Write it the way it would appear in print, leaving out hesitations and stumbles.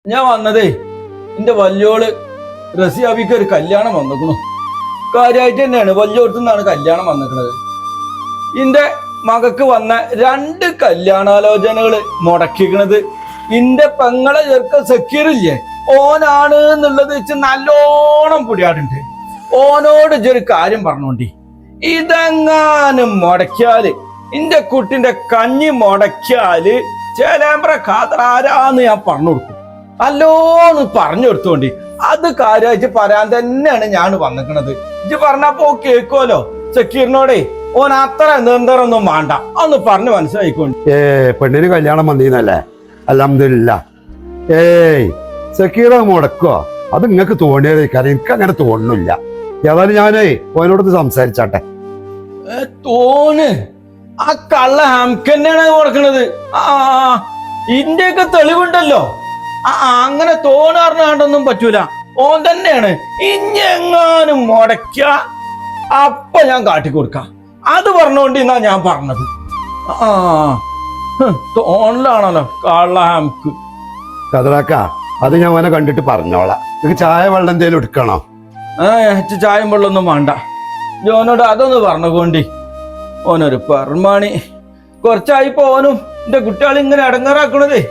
ഞാൻ വന്നതേ എന്റെ വല്യോള് റസിയാബിക്ക് ഒരു കല്യാണം വന്നിക്കണു. കാര്യമായിട്ട് തന്നെയാണ്, വല്യോടത്തുനിന്നാണ് കല്യാണം വന്നിക്കുന്നത്. എന്റെ മകക്ക് വന്ന 2 കല്യാണാലോചനകള് മുടക്കിക്കണത് എന്റെ പെങ്ങളെ ചെറുക്ക സക്കീറില്ലേ, ഓനാണ് എന്നുള്ളത് വെച്ച് നല്ലോണം പുടിയാടുണ്ട്. ഓനോട് ഇതൊരു കാര്യം പറഞ്ഞോണ്ടി, ഇതെങ്ങാനും മുടക്കിയാല് എന്റെ കുട്ടിന്റെ കഞ്ഞി മുടക്കിയാല് ചേലേമ്പ്ര ഖാദറാരാന്ന് ഞാൻ പറഞ്ഞു കൊടുക്കും. നല്ലോണം പറഞ്ഞു കൊടുത്തോണ്ടി. അത് കാര്യമായിട്ട് പറയാൻ തന്നെയാണ് ഞാൻ വന്നിക്കണത്. ഇജ്ജ് പറഞ്ഞപ്പോ കേക്കോലോ സക്കീറിനോടെ, ഓൻ അത്ര നിർന്തരൊന്നും വേണ്ട, ഒന്ന് പറഞ്ഞു മനസ്സിലായിക്കോണ്ടി. പെണ്ണിന് കല്യാണം വന്നീന്നല്ലേ, അൽഹംദുലില്ലാ. സക്കീറ മുടക്കോ? അത് നിങ്ങക്ക് തോന്നിയത് കാര്യം എനിക്ക് അങ്ങനെ തോന്നുന്നില്ല. ഏതായാലും ഞാനേ ഓനോടൊന്ന് സംസാരിച്ചാട്ടെ. തോന് ആ കള്ള ഹംകന്നെയാണ് കൊടുക്കണത്. ഇന്ത്യക്ക് തെളിവുണ്ടല്ലോ. അങ്ങനെ തോന്നാറിനാണ്ടൊന്നും പറ്റൂല, ഓൻ തന്നെയാണ്. ഇനി എങ്ങാനും മുടക്ക അപ്പൊ ഞാൻ കാട്ടിക്കൊടുക്കാം. അത് പറഞ്ഞോണ്ട് എന്നാ ഞാൻ പറഞ്ഞത്. തോന്നലാണല്ലോ കള്ള ഹംക്ക്. കതറാക്ക, അത് ഞാൻ ഓനെ കണ്ടിട്ട് പറഞ്ഞോളാം. നിനക്ക് ചായ വെള്ളം എന്തേലും എടുക്കണോ? ചായം വെള്ളമൊന്നും വേണ്ട. ജോനോട് അതൊന്ന് പറഞ്ഞുകൊണ്ടി. ഓനൊരു പെർമാണി. കുറച്ചായിപ്പോ ഓനും എന്റെ കുട്ടികൾ ഇങ്ങനെ ഇടങ്ങാറാക്കണതേ.